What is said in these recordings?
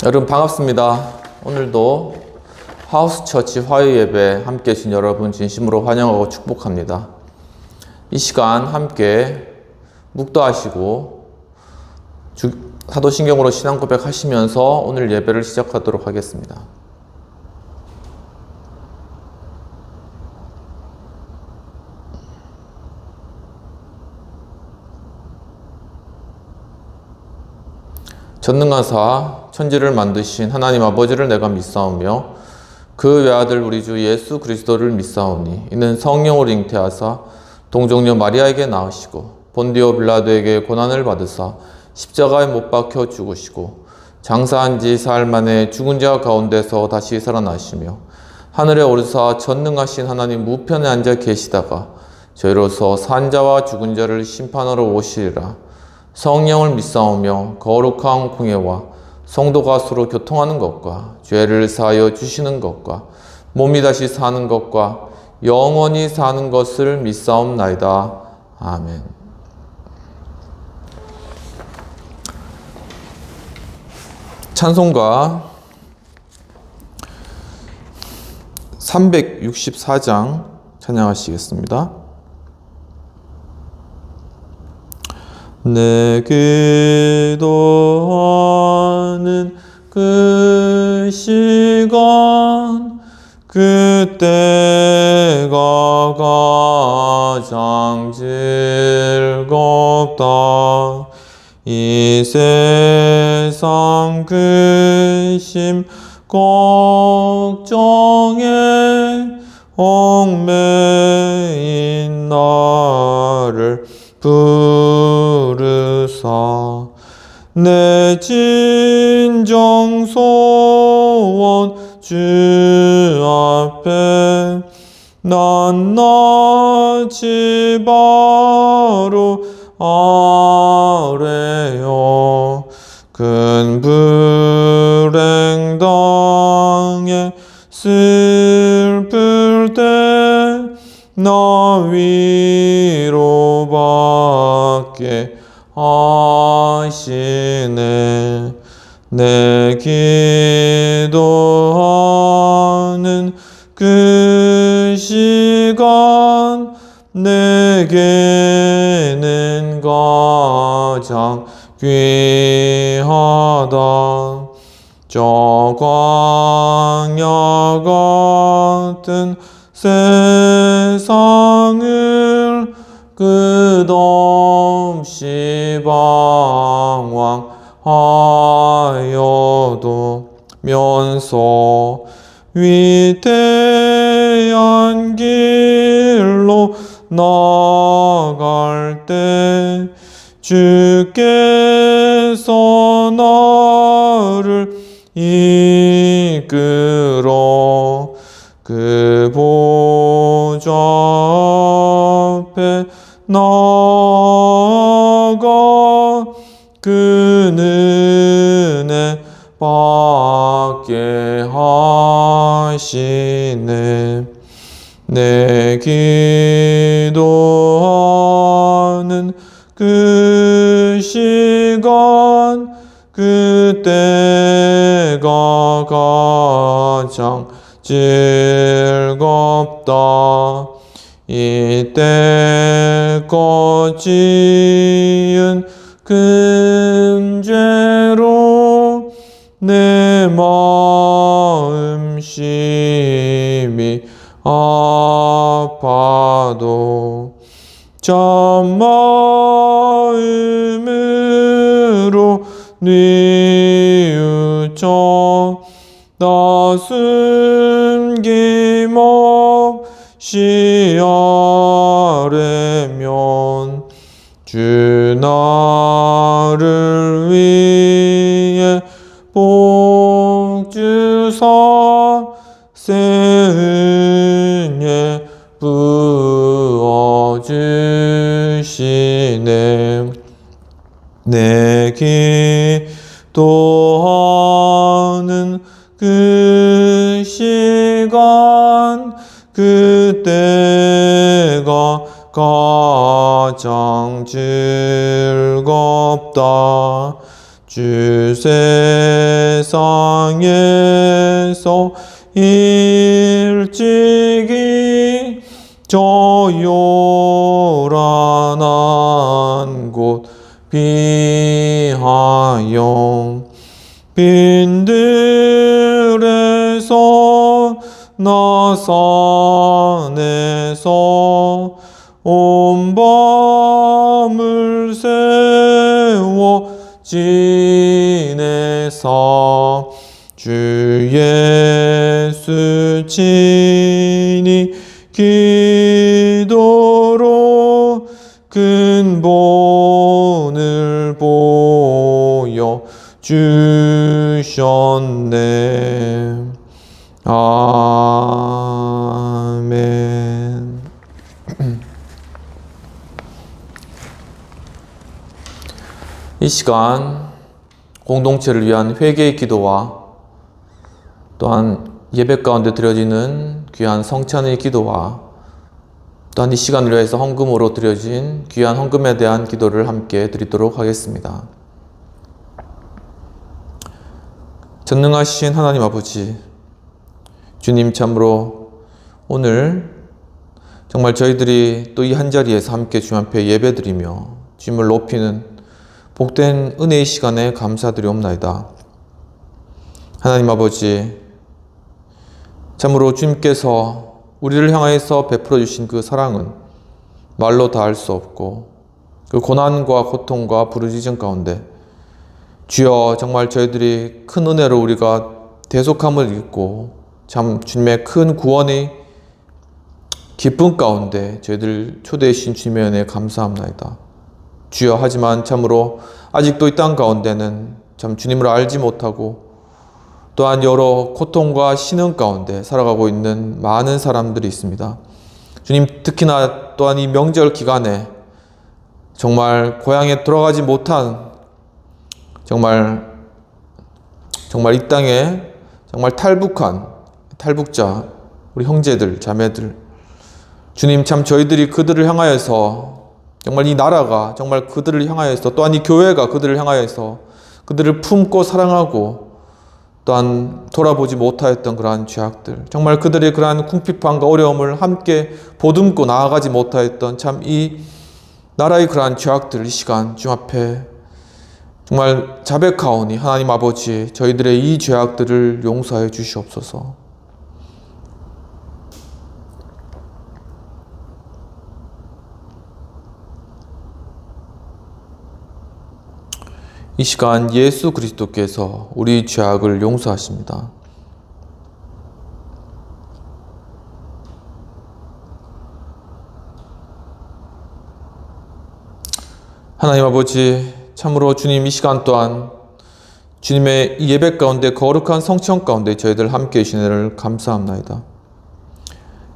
여러분 반갑습니다. 오늘도 하우스처치 화요예배 함께 해주신 여러분 진심으로 환영하고 축복합니다. 이 시간 함께 묵도하시고 사도신경으로 신앙 고백하시면서 오늘 예배를 시작하도록 하겠습니다. 전능하사 천지를 만드신 하나님 아버지를 내가 믿사오며 그 외아들 우리 주 예수 그리스도를 믿사오니 이는 성령으로 잉태하사 동정녀 마리아에게 낳으시고 본디오 빌라도에게 고난을 받으사 십자가에 못 박혀 죽으시고 장사한 지 사흘 만에 죽은 자 가운데서 다시 살아나시며 하늘에 오르사 전능하신 하나님 우편에 앉아 계시다가 저희로서 산 자와 죽은 자를 심판하러 오시리라. 성령을 믿사오며 거룩한 공예와 성도가 서로 교통하는 것과 죄를 사하여 주시는 것과 몸이 다시 사는 것과 영원히 사는 것을 믿사옵나이다. 아멘. 찬송가 364장 찬양하시겠습니다. 내 기도하는 그 시간 그때가 가장 즐겁다. 이 세상 근심 걱정에 얽매인 나를 부르사 내 진정 소원 주 앞에 낱낱이 바로 아뢰어 큰 불행 당해 슬플 때 나 위로받게 하시네. 내 기도하는 그 시간 내게는 가장 귀하다. 저 광야 같은 세상을 끝없이 방황하여도 면서 위대한 길로 나갈 때 주께서 나를 이끌어 그 보좌 앞에 나아가 그 은혜 받게 하시네. 내 기도하는 그 시간 그때가 가장 즐겁다. 이때껏 지은 큰 죄로 내 마음 심히 아파도 참마음으로 뉘우쳐 나 숨김없이 아뢰면 주 나를 위해 복 주사 새 은혜 부어 주시네. 내 기도하는 그 시간 그때가 가장 즐겁다. 주 세상에서 일찍이 저 요란한 곳 비하여 빈들에서 나산에서 온 밤을 세워 지내사 주 예수 친히 기도로 근본을 보여 주셨네. 아멘. 이 시간 공동체를 위한 회개의 기도와 또한 예배 가운데 드려지는 귀한 성찬의 기도와 또한 이 시간을 위해서 헌금으로 드려진 귀한 헌금에 대한 기도를 함께 드리도록 하겠습니다. 전능하신 하나님 아버지, 주님 참으로 오늘 정말 저희들이 또 이 한자리에서 함께 주님 앞에 예배드리며 주님을 높이는 복된 은혜의 시간에 감사드리옵나이다. 하나님 아버지, 참으로 주님께서 우리를 향하여서 베풀어 주신 그 사랑은 말로 다할 수 없고 그 고난과 고통과 부르짖음 가운데 주여 정말 저희들이 큰 은혜로 우리가 대속함을 입고 참 주님의 큰 구원의 기쁨 가운데 저희들 초대해 주신 주님의 은혜에 감사합나이다. 주여, 하지만 참으로 아직도 이 땅 가운데는 참 주님을 알지 못하고 또한 여러 고통과 신음 가운데 살아가고 있는 많은 사람들이 있습니다. 주님, 특히나 또한 이 명절 기간에 정말 고향에 돌아가지 못한 정말 이 땅에 정말 탈북자 우리 형제들, 자매들, 주님 참 저희들이 그들을 향하여서 정말 이 나라가 정말 그들을 향하여서 또한 이 교회가 그들을 향하여서 그들을 품고 사랑하고 또한 돌아보지 못하였던 그러한 죄악들, 정말 그들의 그러한 궁핍함과 어려움을 함께 보듬고 나아가지 못하였던 참 이 나라의 그러한 죄악들, 이 시간 주님 앞에 정말 자백하오니 하나님 아버지, 저희들의 이 죄악들을 용서하여 주시옵소서. 이 시간 예수 그리스도께서 우리 죄악을 용서하십니다. 하나님 아버지, 참으로 주님 이 시간 또한 주님의 이 예배 가운데 거룩한 성천 가운데 저희들 함께 계시느를 감사합나이다.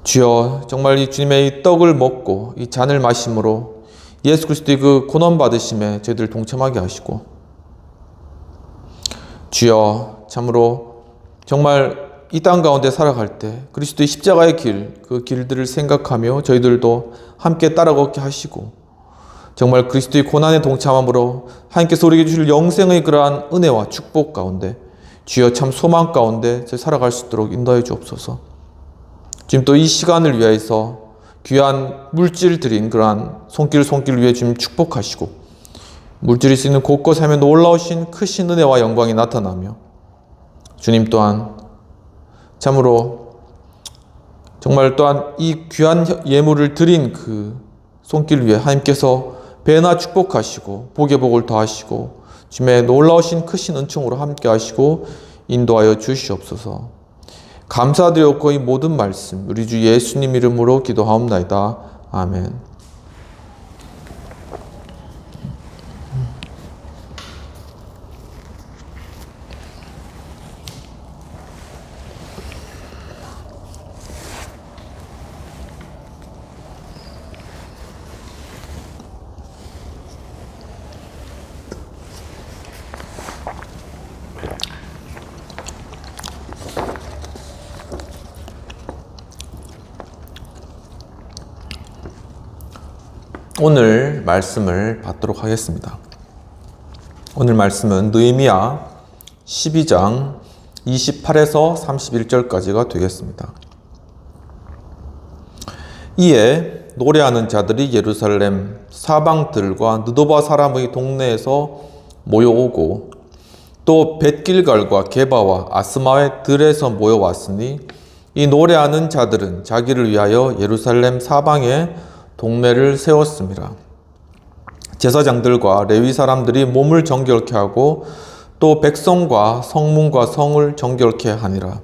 주여, 정말 이 주님의 이 떡을 먹고 이 잔을 마심으로 예수 그리스도의 그 고난 받으심에 저희들 동참하게 하시고, 주여, 참으로 정말 이 땅 가운데 살아갈 때 그리스도의 십자가의 길, 그 길들을 생각하며 저희들도 함께 따라걷게 하시고, 정말 그리스도의 고난에 동참함으로 하나님께서 우리에게 주실 영생의 그러한 은혜와 축복 가운데 주여 참 소망 가운데 살아갈 수 있도록 인도해 주옵소서. 지금 또 이 시간을 위해서 귀한 물질 드린 그러한 손길 위해 주님 축복하시고, 물질일 수 있는 곳곳에 하며 놀라우신 크신 은혜와 영광이 나타나며 주님 또한 참으로 정말 또한 이 귀한 예물을 드린 그 손길 위에 하나님께서 배나 축복하시고 복의 복을 더하시고 주님의 놀라우신 크신 은총으로 함께 하시고 인도하여 주시옵소서. 감사드렸고 이 모든 말씀 우리 주 예수님 이름으로 기도하옵나이다. 아멘. 오늘 말씀을 받도록 하겠습니다. 오늘 말씀은 느헤미야 12장 28에서 31절까지가 되겠습니다. 이에 노래하는 자들이 예루살렘 사방들과 느도바 사람의 동네에서 모여오고 또 벳길갈과 게바와 아스마의 들에서 모여왔으니 이 노래하는 자들은 자기를 위하여 예루살렘 사방에 동네를 세웠습니다. 제사장들과 레위 사람들이 몸을 정결케 하고 또 백성과 성문과 성을 정결케 하니라.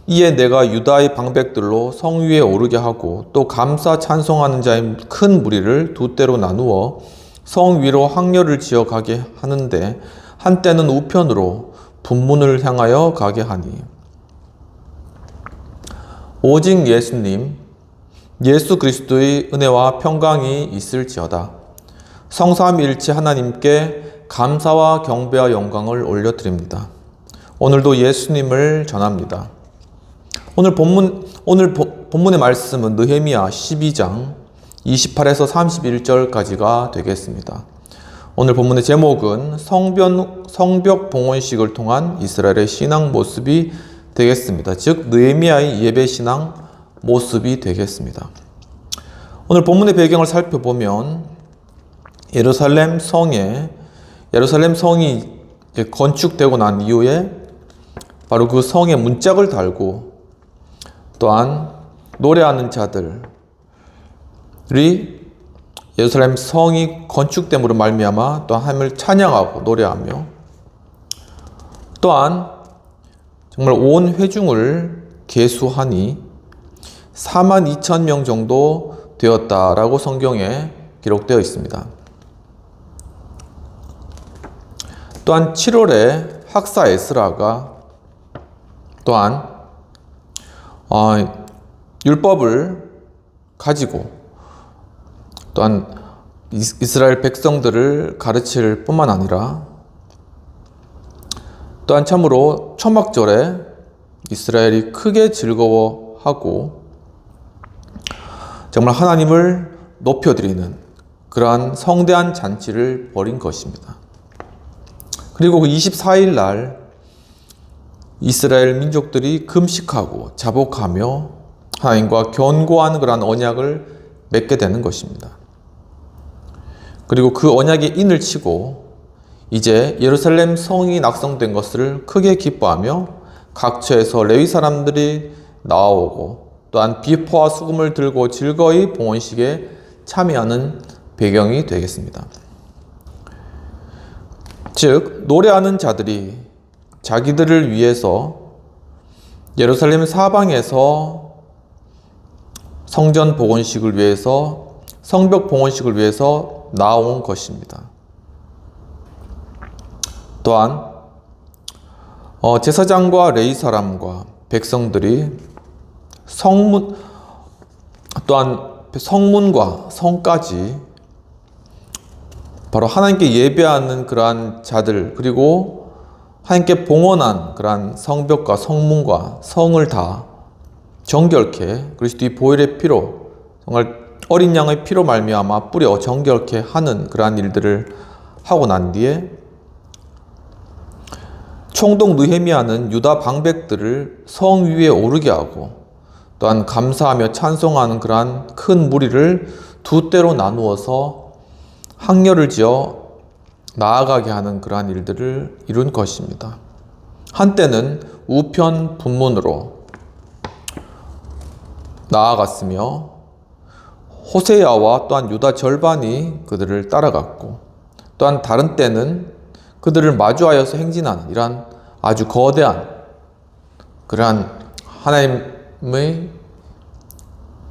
이에 내가 유다의 방백들로 성 위에 오르게 하고 또 감사 찬송하는 자의 큰 무리를 두 때로 나누어 성 위로 항렬을 지어 가게 하는데 한때는 우편으로 분문을 향하여 가게 하니 오직 예수님 예수 그리스도의 은혜와 평강이 있을지어다. 성삼일체 하나님께 감사와 경배와 영광을 올려드립니다. 오늘도 예수님을 전합니다. 오늘 본문의 말씀은 느헤미야 12장 28에서 31절까지가 되겠습니다. 오늘 본문의 제목은 성벽 봉헌식을 통한 이스라엘의 신앙 모습이 되겠습니다. 즉 느헤미야의 예배 신앙 모습이 되겠습니다. 오늘 본문의 배경을 살펴보면 예루살렘 성이 건축되고 난 이후에 바로 그 성에 문짝을 달고 또한 노래하는 자들이 예루살렘 성이 건축됨으로 말미암아 또 하나님을 찬양하고 노래하며 또한 정말 온 회중을 계수하니 42,000명 정도 되었다라고 성경에 기록되어 있습니다. 또한 7월에 학사 에스라가 또한 율법을 가지고 또한 이스라엘 백성들을 가르칠 뿐만 아니라 또한 참으로 초막절에 이스라엘이 크게 즐거워하고 정말 하나님을 높여드리는 그러한 성대한 잔치를 벌인 것입니다. 그리고 그 24일 날 이스라엘 민족들이 금식하고 자복하며 하나님과 견고한 그러한 언약을 맺게 되는 것입니다. 그리고 그 언약의 인을 치고 이제 예루살렘 성이 낙성된 것을 크게 기뻐하며 각처에서 레위 사람들이 나오고 또한 비포와 수금을 들고 즐거이 봉헌식에 참여하는 배경이 되겠습니다. 즉 노래하는 자들이 자기들을 위해서 예루살렘 사방에서 성전 봉헌식을 위해서 성벽 봉헌식을 위해서 나온 것입니다. 또한 제사장과 레위 사람과 백성들이 성문과 성까지 바로 하나님께 예배하는 그러한 자들 그리고 하나님께 봉헌한 그러한 성벽과 성문과 성을 다 정결케 그리스도의 보혈의 피로 정말 어린 양의 피로 말미암아 뿌려 정결케 하는 그러한 일들을 하고 난 뒤에 총독 느헤미야는 유다 방백들을 성 위에 오르게 하고 또한 감사하며 찬송하는 그러한 큰 무리를 두 때로 나누어서 항렬을 지어 나아가게 하는 그러한 일들을 이룬 것입니다. 한때는 우편 분문으로 나아갔으며 호세야와 또한 유다 절반이 그들을 따라갔고 또한 다른 때는 그들을 마주하여서 행진하는 이러한 아주 거대한 그러한 하나님의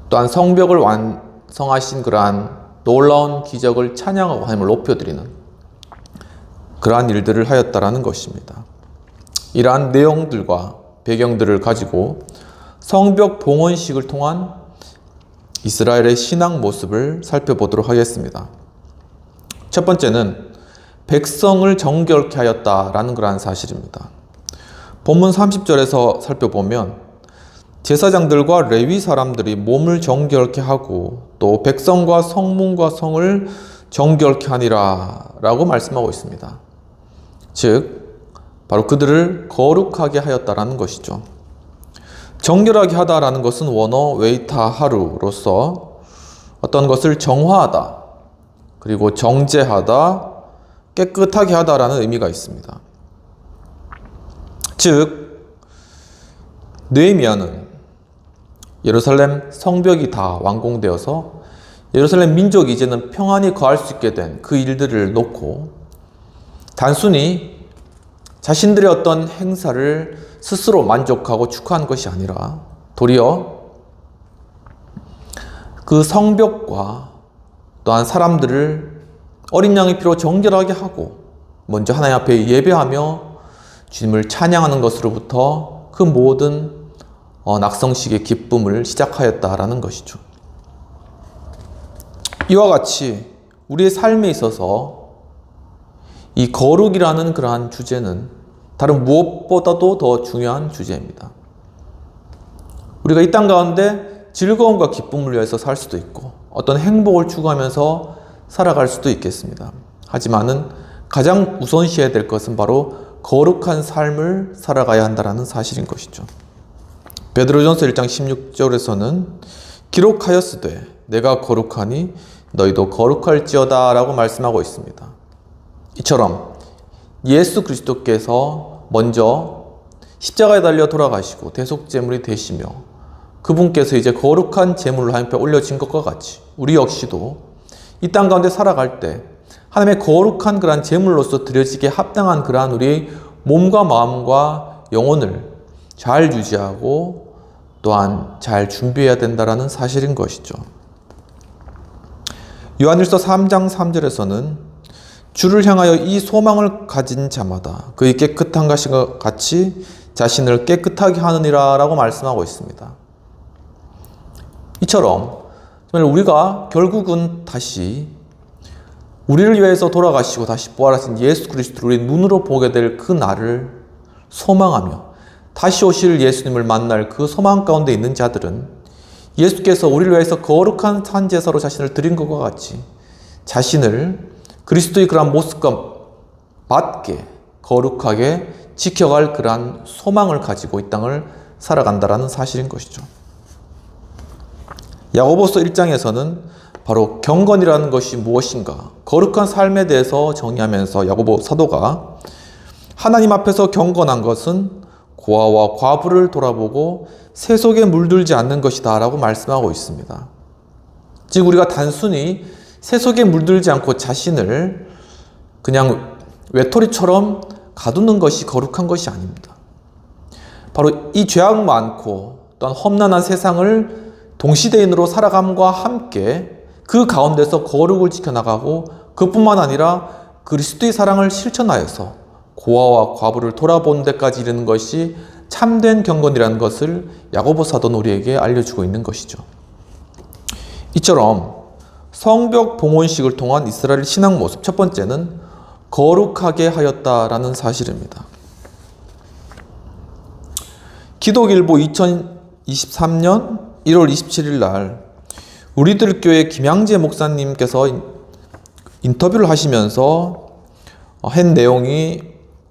또한 성벽을 완성하신 그러한 놀라운 기적을 찬양하고 하나님을 높여드리는 그러한 일들을 하였다라는 것입니다. 이러한 내용들과 배경들을 가지고 성벽 봉헌식을 통한 이스라엘의 신앙 모습을 살펴보도록 하겠습니다. 첫 번째는 백성을 정결케 하였다라는 그러한 사실입니다. 본문 30절에서 살펴보면 제사장들과 레위 사람들이 몸을 정결케 하고 또 백성과 성문과 성을 정결케 하니라 라고 말씀하고 있습니다. 즉 바로 그들을 거룩하게 하였다라는 것이죠. 정결하게 하다라는 것은 원어 웨이타하루로서 어떤 것을 정화하다, 그리고 정제하다, 깨끗하게 하다라는 의미가 있습니다. 즉 느헤미야는 예루살렘 성벽이 다 완공되어서 예루살렘 민족이 이제는 평안히 거할 수 있게 된 그 일들을 놓고 단순히 자신들의 어떤 행사를 스스로 만족하고 축하한 것이 아니라 도리어 그 성벽과 또한 사람들을 어린 양의 피로 정결하게 하고 먼저 하나님 앞에 예배하며 주님을 찬양하는 것으로부터 그 모든 낙성식의 기쁨을 시작하였다라는 것이죠. 이와 같이 우리의 삶에 있어서 이 거룩이라는 그러한 주제는 다른 무엇보다도 더 중요한 주제입니다. 우리가 이 땅 가운데 즐거움과 기쁨을 위해서 살 수도 있고 어떤 행복을 추구하면서 살아갈 수도 있겠습니다. 하지만은 가장 우선시해야 될 것은 바로 거룩한 삶을 살아가야 한다는 사실인 것이죠. 베드로전서 1장 16절에서는 기록하였으되 내가 거룩하니 너희도 거룩할지어다 라고 말씀하고 있습니다. 이처럼 예수 그리스도께서 먼저 십자가에 달려 돌아가시고 대속제물이 되시며 그분께서 이제 거룩한 제물로 하나님 앞에 올려진 것과 같이 우리 역시도 이 땅 가운데 살아갈 때 하나님의 거룩한 그러한 제물로서 드려지게 합당한 그러한 우리의 몸과 마음과 영혼을 잘 유지하고 또한 잘 준비해야 된다는 사실인 것이죠. 요한일서 3장 3절에서는 주를 향하여 이 소망을 가진 자마다 그의 깨끗한 것과 같이 자신을 깨끗하게 하느니라 라고 말씀하고 있습니다. 이처럼 정말 우리가 결국은 다시 우리를 위해서 돌아가시고 다시 부활하신 예수 그리스도를 우리 눈으로 보게 될 그 날을 소망하며 다시 오실 예수님을 만날 그 소망 가운데 있는 자들은 예수께서 우리를 위해서 거룩한 산제사로 자신을 드린 것과 같이 자신을 그리스도의 그러한 모습과 맞게 거룩하게 지켜갈 그러한 소망을 가지고 이 땅을 살아간다라는 사실인 것이죠. 야고보서 1장에서는 바로 경건이라는 것이 무엇인가, 거룩한 삶에 대해서 정의하면서 야고보 사도가 하나님 앞에서 경건한 것은 고아와 과부를 돌아보고 세속에 물들지 않는 것이다 라고 말씀하고 있습니다. 즉 우리가 단순히 세속에 물들지 않고 자신을 그냥 외톨이처럼 가두는 것이 거룩한 것이 아닙니다. 바로 이 죄악 많고 또한 험난한 세상을 동시대인으로 살아감과 함께 그 가운데서 거룩을 지켜나가고 그뿐만 아니라 그리스도의 사랑을 실천하여서 고아와 과부를 돌아보는 데까지 이르는 것이 참된 경건이라는 것을 야고보 사도는 우리에게 알려주고 있는 것이죠. 이처럼 성벽 봉헌식을 통한 이스라엘 신앙 모습, 첫 번째는 거룩하게 하였다라는 사실입니다. 기독일보 2023년 1월 27일 날 우리들 교회 김양재 목사님께서 인터뷰를 하시면서 한 내용이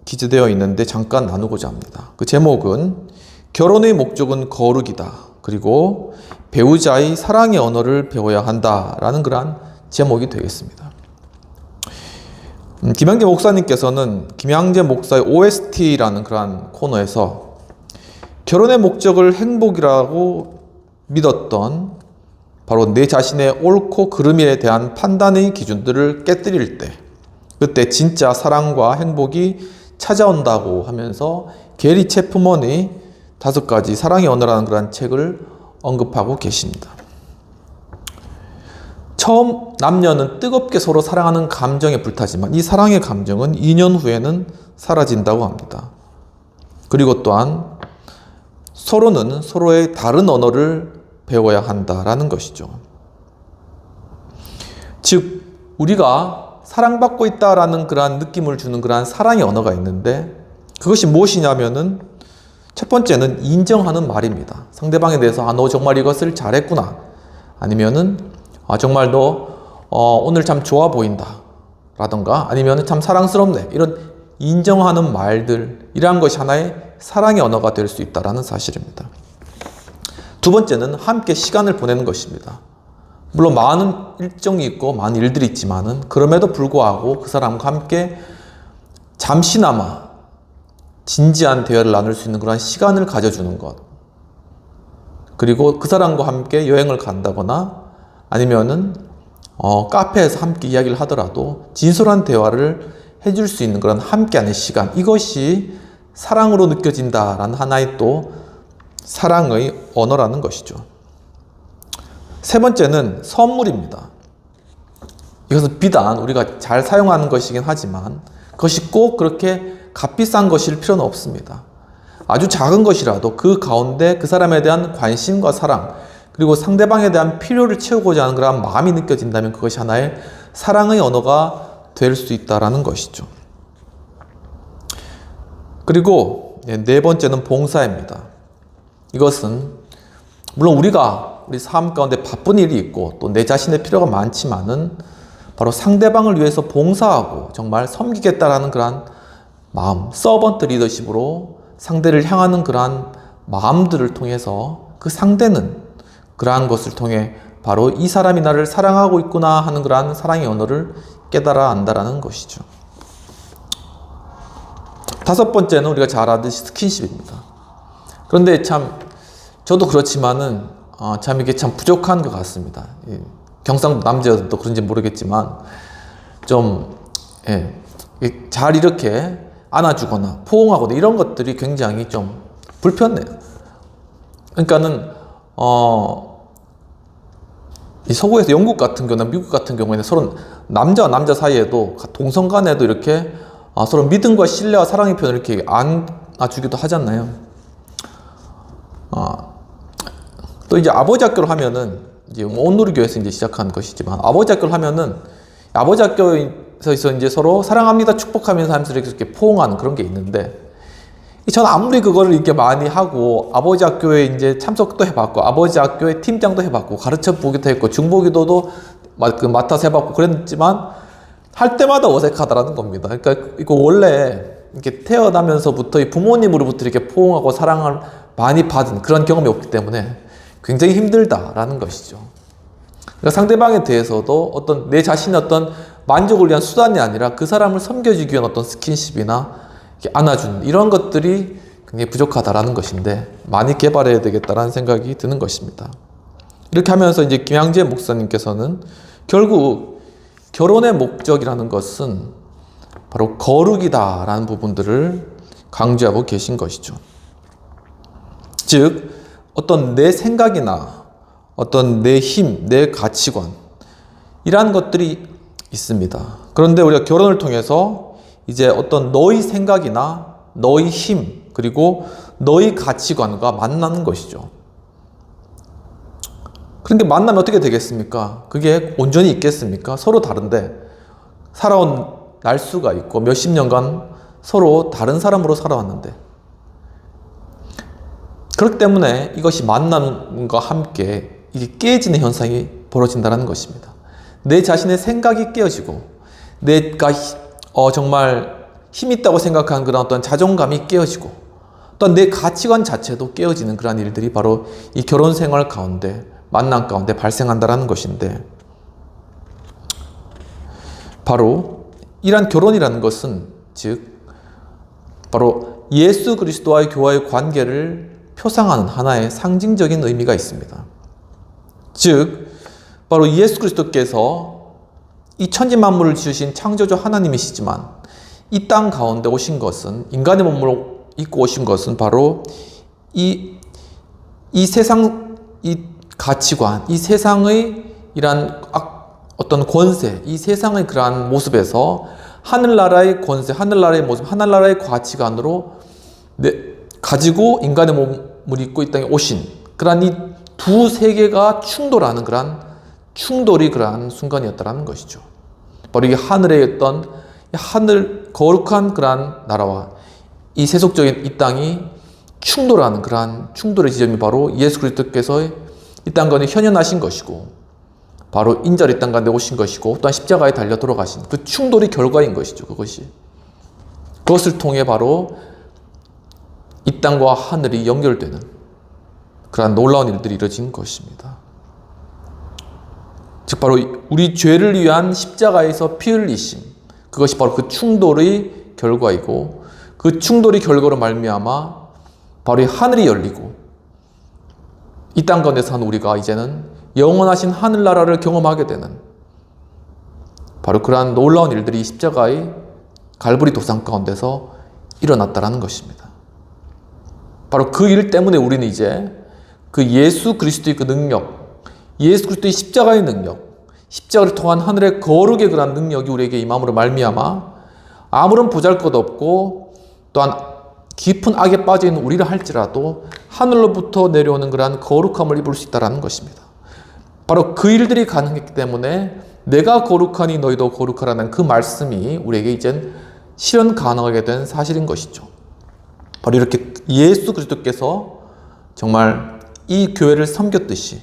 기재되어 있는데 잠깐 나누고자 합니다. 그 제목은 결혼의 목적은 거룩이다. 그리고 배우자의 사랑의 언어를 배워야 한다라는 그러한 제목이 되겠습니다. 김양재 목사님께서는 김양재 목사의 OST라는 그러한 코너에서 결혼의 목적을 행복이라고 믿었던 바로 내 자신의 옳고 그름에 대한 판단의 기준들을 깨뜨릴 때 그때 진짜 사랑과 행복이 찾아온다고 하면서 게리 체프먼의 5가지 사랑의 언어라는 그런 책을 언급하고 계십니다. 처음 남녀는 뜨겁게 서로 사랑하는 감정에 불타지만 이 사랑의 감정은 2년 후에는 사라진다고 합니다. 그리고 또한 서로는 서로의 다른 언어를 배워야 한다라는 것이죠. 즉 우리가 사랑받고 있다라는 그러한 느낌을 주는 그러한 사랑의 언어가 있는데 그것이 무엇이냐면은 첫 번째는 인정하는 말입니다. 상대방에 대해서 너 정말 이것을 잘했구나, 아니면은 정말 너 오늘 참 좋아 보인다 라던가 아니면은 참 사랑스럽네, 이런 인정하는 말들, 이러한 것이 하나의 사랑의 언어가 될 수 있다는 사실입니다. 두 번째는 함께 시간을 보내는 것입니다. 물론 많은 일정이 있고 많은 일들이 있지만은 그럼에도 불구하고 그 사람과 함께 잠시나마 진지한 대화를 나눌 수 있는 그런 시간을 가져주는 것. 그리고 그 사람과 함께 여행을 간다거나 아니면은 카페에서 함께 이야기를 하더라도 진솔한 대화를 해줄 수 있는 그런 함께하는 시간. 이것이 사랑으로 느껴진다라는 하나의 또 사랑의 언어라는 것이죠. 세 번째는 선물입니다. 이것은 비단 우리가 잘 사용하는 것이긴 하지만 그것이 꼭 그렇게 값비싼 것일 필요는 없습니다. 아주 작은 것이라도 그 가운데 그 사람에 대한 관심과 사랑, 그리고 상대방에 대한 필요를 채우고자 하는 그런 마음이 느껴진다면 그것이 하나의 사랑의 언어가 될 수 있다는 것이죠. 그리고 네 번째는 봉사입니다. 이것은 물론 우리 삶 가운데 바쁜 일이 있고 또 내 자신의 필요가 많지만은 바로 상대방을 위해서 봉사하고 정말 섬기겠다라는 그러한 마음, 서번트 리더십으로 상대를 향하는 그러한 마음들을 통해서 그 상대는 그러한 것을 통해 바로 이 사람이 나를 사랑하고 있구나 하는 그러한 사랑의 언어를 깨달아 안다라는 것이죠. 다섯 번째는 우리가 잘 아듯이 스킨십입니다. 그런데 참 저도 그렇지만은 참 이게 참 부족한 것 같습니다. 경상도 남자여도 그런지 모르겠지만 좀 잘 이렇게 안아주거나 포옹하거나 이런 것들이 굉장히 좀 불편해요. 그러니까는 이 서구에서 영국 같은 경우나 미국 같은 경우에는 서로 남자와 남자 사이에도 동성 간에도 이렇게 서로 믿음과 신뢰와 사랑의 표현을 이렇게 안아주기도 하잖아요. 또 이제 아버지 학교를 하면은 이제 온누리교회에서 이제 시작한 것이지만 아버지 학교를 하면은 아버지 학교에서 이제 서로 사랑합니다 축복하면서 하면서 이렇게 포옹하는 그런 게 있는데 저는 아무리 그거를 이렇게 많이 하고 아버지 학교에 이제 참석도 해봤고 아버지 학교에 팀장도 해봤고 가르쳐 보기도 했고 중보기도도 맡아서 해봤고 그랬지만 할 때마다 어색하다라는 겁니다. 그러니까 이거 원래 이렇게 태어나면서부터 이 부모님으로부터 이렇게 포옹하고 사랑을 많이 받은 그런 경험이 없기 때문에 굉장히 힘들다라는 것이죠. 그러니까 상대방에 대해서도 어떤 내 자신의 어떤 만족을 위한 수단이 아니라 그 사람을 섬겨주기 위한 어떤 스킨십이나 이렇게 안아주는 이런 것들이 굉장히 부족하다라는 것인데 많이 개발해야 되겠다라는 생각이 드는 것입니다. 이렇게 하면서 이제 김양재 목사님께서는 결국 결혼의 목적이라는 것은 바로 거룩이다라는 부분들을 강조하고 계신 것이죠. 즉 어떤 내 생각이나 어떤 내 힘, 내 가치관 이러한 것들이 있습니다. 그런데 우리가 결혼을 통해서 이제 어떤 너의 생각이나 너의 힘 그리고 너의 가치관과 만나는 것이죠. 그런데 만나면 어떻게 되겠습니까? 그게 온전히 있겠습니까? 서로 다른데 살아온 날수가 있고 몇십 년간 서로 다른 사람으로 살아왔는데 그렇기 때문에 이것이 만남과 함께 이게 깨지는 현상이 벌어진다는 것입니다. 내 자신의 생각이 깨어지고 내가 정말 힘있다고 생각하는 그런 어떤 자존감이 깨어지고 또한 내 가치관 자체도 깨어지는 그런 일들이 바로 이 결혼 생활 가운데 만남 가운데 발생한다는 것인데 바로 이러한 결혼이라는 것은 즉 바로 예수 그리스도와의 교화의 관계를 표상하는 하나의 상징적인 의미가 있습니다. 즉 바로 예수 그리스도께서 이 천지 만물을 지으신 창조주 하나님이시지만 이 땅 가운데 오신 것은 인간의 몸으로 입고 오신 것은 바로 이 세상 이 가치관, 이 세상의 이러한 어떤 권세, 이 세상의 그러한 모습에서 하늘나라의 권세, 하늘나라의 모습, 하늘나라의 가치관으로 가지고 인간의 몸을 입고 이 땅에 오신 그러한 이 두 세계가 충돌하는 그러한 충돌이 그러한 순간이었다는 것이죠. 바로 이게 하늘에 있던 하늘 거룩한 그러한 나라와 이 세속적인 이 땅이 충돌하는 그러한 충돌의 지점이 바로 예수 그리스도께서 이 땅 가운데 현현하신 것이고 바로 인자로 이 땅 가운데 오신 것이고 또한 십자가에 달려 돌아가신 그 충돌의 결과인 것이죠. 그것이. 그것을 통해 바로 이 땅과 하늘이 연결되는 그러한 놀라운 일들이 이루어진 것입니다. 즉 바로 우리 죄를 위한 십자가에서 피 흘리심, 그것이 바로 그 충돌의 결과이고, 그 충돌의 결과로 말미암아 바로 이 하늘이 열리고 이 땅 가운데 사는 우리가 이제는 영원하신 하늘나라를 경험하게 되는 바로 그러한 놀라운 일들이 십자가의 갈보리 도상 가운데서 일어났다라는 것입니다. 바로 그 일 때문에 우리는 이제 그 예수 그리스도의 그 능력, 예수 그리스도의 십자가의 능력, 십자가를 통한 하늘의 거룩의 그러한 능력이 우리에게 임함으로 말미암아 아무런 보잘것 없고 또한 깊은 악에 빠져있는 우리를 할지라도 하늘로부터 내려오는 그러한 거룩함을 입을 수 있다는 것입니다. 바로 그 일들이 가능했기 때문에 내가 거룩하니 너희도 거룩하라는 그 말씀이 우리에게 이젠 실현 가능하게 된 사실인 것이죠. 바로 이렇게 예수 그리스도께서 정말 이 교회를 섬겼듯이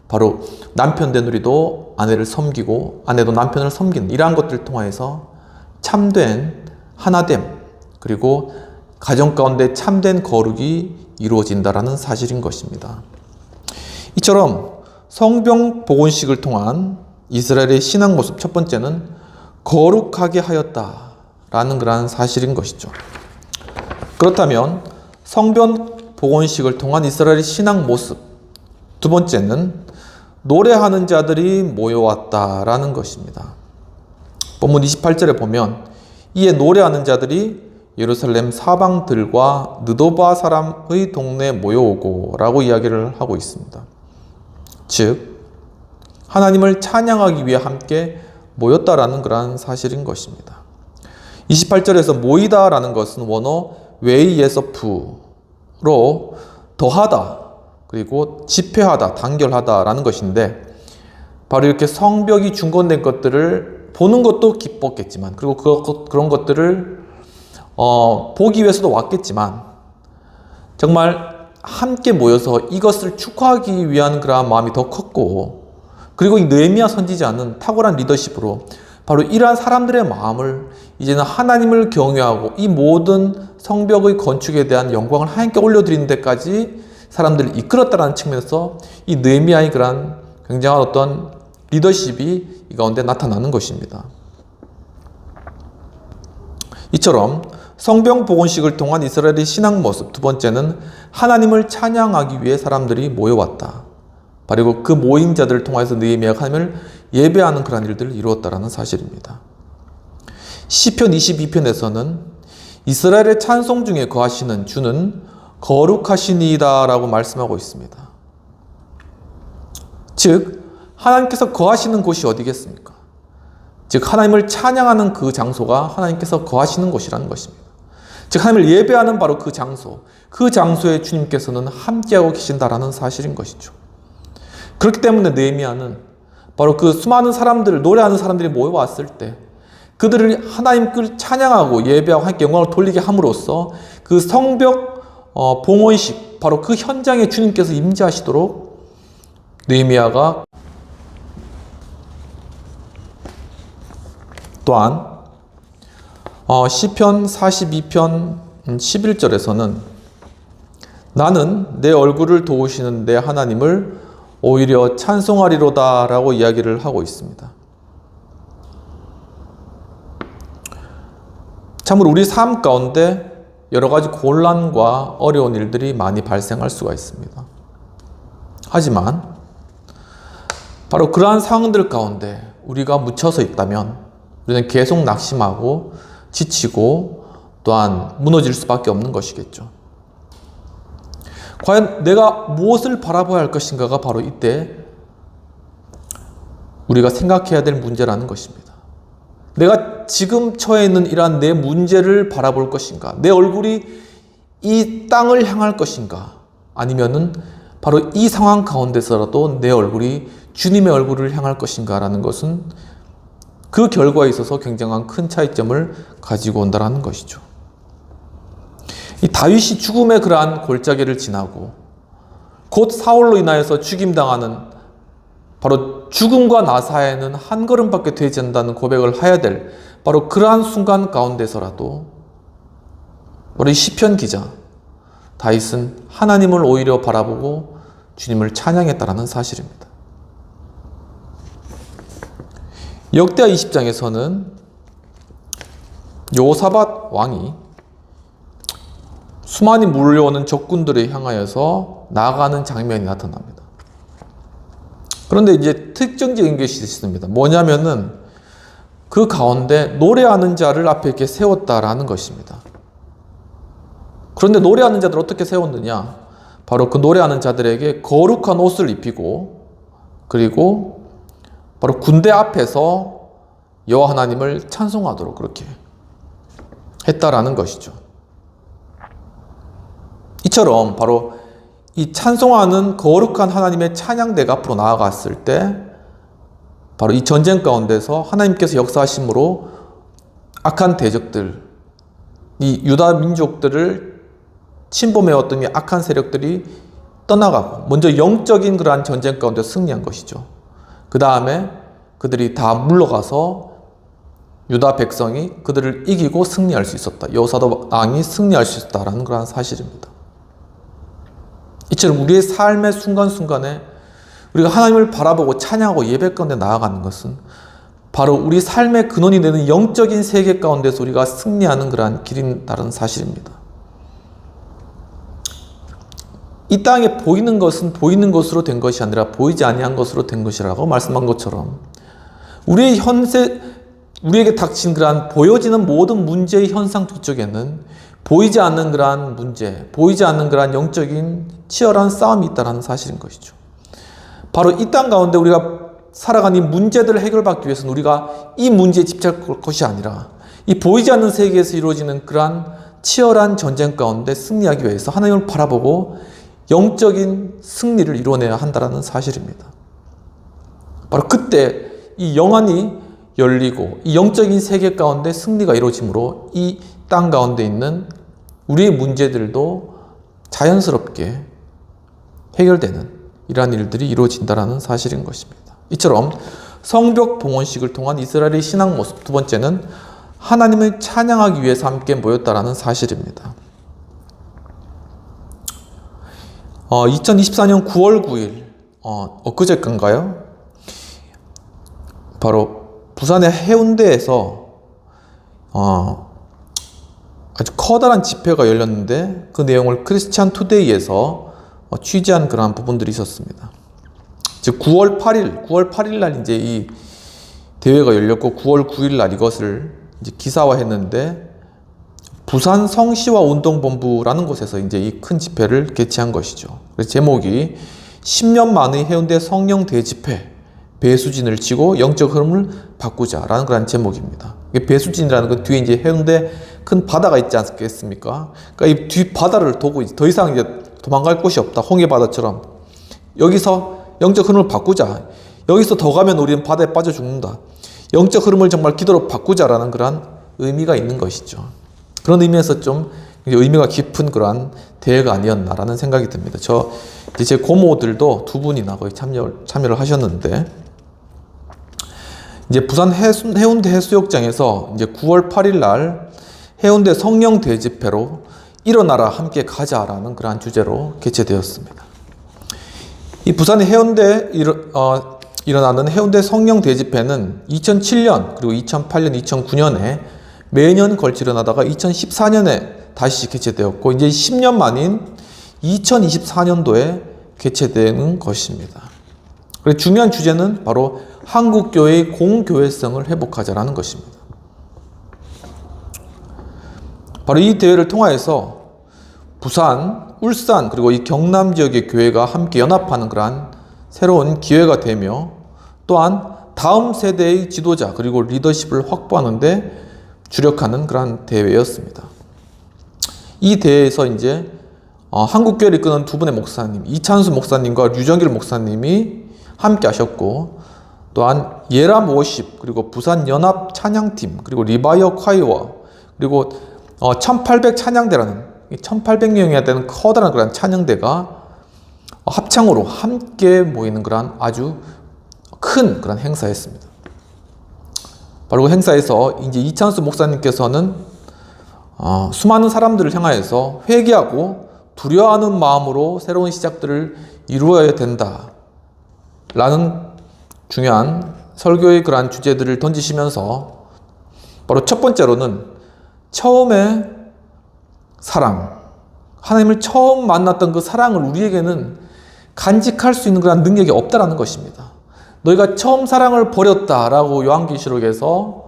바로 남편 된 우리도 아내를 섬기고 아내도 남편을 섬기는 이러한 것들을 통해서 참된 하나됨, 그리고 가정 가운데 참된 거룩이 이루어진다라는 사실인 것입니다. 이처럼 성경 복원식을 통한 이스라엘의 신앙 모습, 첫 번째는 거룩하게 하였다라는 그러한 사실인 것이죠. 그렇다면 성경 복원식을 통한 이스라엘의 신앙 모습, 두 번째는 노래하는 자들이 모여왔다라는 것입니다. 본문 28절에 보면 이에 노래하는 자들이 예루살렘 사방들과 느도바 사람의 동네에 모여오고 라고 이야기를 하고 있습니다. 즉 하나님을 찬양하기 위해 함께 모였다라는 그런 사실인 것입니다. 28절에서 모이다라는 것은 원어 웨이에서프로 더하다, 그리고 집회하다, 단결하다라는 것인데, 바로 이렇게 성벽이 중건된 것들을 보는 것도 기뻤겠지만, 그리고 그런 것들을 보기 위해서도 왔겠지만, 정말 함께 모여서 이것을 축하하기 위한 그러한 마음이 더 컸고, 그리고 이 느헤미야 선지자는 탁월한 리더십으로 바로 이러한 사람들의 마음을 이제는 하나님을 경외하고 이 모든 성벽의 건축에 대한 영광을 하나님께 올려드리는 데까지 사람들을 이끌었다는 측면에서 이 느헤미야의 그러한 굉장한 어떤 리더십이 이 가운데 나타나는 것입니다. 이처럼 성경 복원식을 통한 이스라엘의 신앙 모습, 두 번째는 하나님을 찬양하기 위해 사람들이 모여왔다. 그리고 그 모인 자들을 통해서 느헤미야가 하나님을 예배하는 그런 일들을 이루었다는 사실입니다. 시편 22편에서는 이스라엘의 찬송 중에 거하시는 주는 거룩하시니이다 라고 말씀하고 있습니다. 즉 하나님께서 거하시는 곳이 어디겠습니까? 즉 하나님을 찬양하는 그 장소가 하나님께서 거하시는 곳이라는 것입니다. 즉 하나님을 예배하는 바로 그 장소, 그 장소에 주님께서는 함께하고 계신다라는 사실인 것이죠. 그렇기 때문에 느헤미야는 바로 그 수많은 사람들, 노래하는 사람들이 모여왔을 때 그들을 하나님을 찬양하고 예배하고 하나님께 영광을 돌리게 함으로써 그 성벽 봉헌식, 바로 그 현장에 주님께서 임재하시도록 느헤미야가 또한 시편 42편 11절에서는 나는 내 얼굴을 도우시는 내 하나님을 오히려 찬송하리로다 라고 이야기를 하고 있습니다. 참으로 우리 삶 가운데 여러 가지 곤란과 어려운 일들이 많이 발생할 수가 있습니다. 하지만 바로 그러한 상황들 가운데 우리가 묻혀서 있다면 우리는 계속 낙심하고 지치고 또한 무너질 수밖에 없는 것이겠죠. 과연 내가 무엇을 바라봐야 할 것인가가 바로 이때 우리가 생각해야 될 문제라는 것입니다. 내가 지금 처해 있는 이러한 내 문제를 바라볼 것인가? 내 얼굴이 이 땅을 향할 것인가? 아니면은 바로 이 상황 가운데서라도 내 얼굴이 주님의 얼굴을 향할 것인가? 라는 것은 그 결과에 있어서 굉장한 큰 차이점을 가지고 온다는 것이죠. 이 다윗이 죽음의 그러한 골짜기를 지나고 곧 사울로 인하여서 죽임당하는 바로 죽음과 나 사이에는 한 걸음밖에 되지 않는다는 고백을 해야 될 바로 그러한 순간 가운데서라도 우리 시편 기자 다윗은 하나님을 오히려 바라보고 주님을 찬양했다라는 사실입니다. 역대하 20장에서는 여호사밧 왕이 수많이 몰려오는 적군들을 향하여서 나아가는 장면이 나타납니다. 그런데 이제 특징적인 것이 있습니다. 뭐냐면은 그 가운데 노래하는 자를 앞에 이렇게 세웠다라는 것입니다. 그런데 노래하는 자들을 어떻게 세웠느냐? 바로 그 노래하는 자들에게 거룩한 옷을 입히고, 그리고 바로 군대 앞에서 여호와 하나님을 찬송하도록 그렇게 했다라는 것이죠. 이처럼 바로 이 찬송하는 거룩한 하나님의 찬양대가 앞으로 나아갔을 때 바로 이 전쟁 가운데서 하나님께서 역사하심으로 악한 대적들, 이 유다 민족들을 침범해왔던 이 악한 세력들이 떠나가고 먼저 영적인 그러한 전쟁 가운데 승리한 것이죠. 그 다음에 그들이 다 물러가서 유다 백성이 그들을 이기고 승리할 수 있었다. 여호사밧 왕이 승리할 수 있었다라는 그러한 사실입니다. 이처럼 우리의 삶의 순간순간에 우리가 하나님을 바라보고 찬양하고 예배 가운데 나아가는 것은 바로 우리 삶의 근원이 되는 영적인 세계 가운데서 우리가 승리하는 그러한 길이라는 사실입니다. 이 땅에 보이는 것은 보이는 것으로 된 것이 아니라 보이지 아니한 것으로 된 것이라고 말씀한 것처럼 우리의 우리에게 닥친 그러한 보여지는 모든 문제의 현상 뒤쪽에는 보이지 않는 그러한 문제, 보이지 않는 그러한 영적인 치열한 싸움이 있다는 사실인 것이죠. 바로 이 땅 가운데 우리가 살아가는 이 문제들을 해결받기 위해서는 우리가 이 문제에 집착할 것이 아니라 이 보이지 않는 세계에서 이루어지는 그러한 치열한 전쟁 가운데 승리하기 위해서 하나님을 바라보고 영적인 승리를 이루어내야 한다는 사실입니다. 바로 그때 이 영안이 열리고 이 영적인 세계 가운데 승리가 이루어지므로 이 땅 가운데 있는 우리의 문제들도 자연스럽게 해결되는 이러한 일들이 이루어진다는 사실인 것입니다. 이처럼 성벽 봉헌식을 통한 이스라엘의 신앙 모습, 두 번째는 하나님을 찬양하기 위해서 함께 모였다는 사실입니다. 2024년 9월 9일 엊그제인가요? 바로 부산의 해운대에서 아주 커다란 집회가 열렸는데 그 내용을 크리스찬 투데이에서 취재한 그러한 부분들이 있었습니다. 즉 9월 8일 날 이제 이 대회가 열렸고 9월 9일 날 이것을 이제 기사화했는데 부산 성시와 운동본부라는 곳에서 이제 이 큰 집회를 개최한 것이죠. 그래서 제목이 10년 만의 해운대 성령 대집회, 배수진을 치고 영적 흐름을 바꾸자라는 그런 제목입니다. 배수진이라는 건 뒤에 이제 해운대 큰 바다가 있지 않겠습니까? 그러니까 이 뒤 바다를 두고 더 이상 이제 도망갈 곳이 없다. 홍해바다처럼 여기서 영적 흐름을 바꾸자. 여기서 더 가면 우리는 바다에 빠져 죽는다. 영적 흐름을 정말 기도로 바꾸자라는 그런 의미가 있는 것이죠. 그런 의미에서 좀 의미가 깊은 그러한 대회가 아니었나라는 생각이 듭니다. 제 고모들도 두 분이나 거의 참여를 하셨는데, 이제 부산 해운대 해수욕장에서 이제 9월 8일 날 해운대 성령 대집회로 일어나라 함께 가자라는 그러한 주제로 개최되었습니다. 이 부산의 해운대 일어나는 해운대 성령 대집회는 2007년 그리고 2008년, 2009년에 매년 걸쳐 일어나다가 2014년에 다시 개최되었고 이제 10년 만인 2024년도에 개최되는 것입니다. 그래서 중요한 주제는 바로 한국교회의 공교회성을 회복하자라는 것입니다. 바로 이 대회를 통하여서 부산, 울산 그리고 이 경남 지역의 교회가 함께 연합하는 그러한 새로운 기회가 되며 또한 다음 세대의 지도자 그리고 리더십을 확보하는 데 주력하는 그러한 대회였습니다. 이 대회에서 이제 한국교회를 이끄는 두 분의 목사님, 이찬수 목사님과 류정길 목사님이 함께 하셨고, 또한 예람 워십, 그리고 부산 연합 찬양팀, 그리고 리바이어 콰이어, 그리고 1800 찬양대라는 1800명이나 되는 커다란 그런 찬양대가 합창으로 함께 모이는 그런 아주 큰 그런 행사였습니다. 바로 그 행사에서 이제 이찬수 목사님께서는 수많은 사람들을 향하여서 회개하고 두려워하는 마음으로 새로운 시작들을 이루어야 된다 라는 중요한 설교의 그러한 주제들을 던지시면서 바로 첫 번째로는 처음에 사랑, 하나님을 처음 만났던 그 사랑을 우리에게는 간직할 수 있는 그런 능력이 없다라는 것입니다. 너희가 처음 사랑을 버렸다라고 요한계시록에서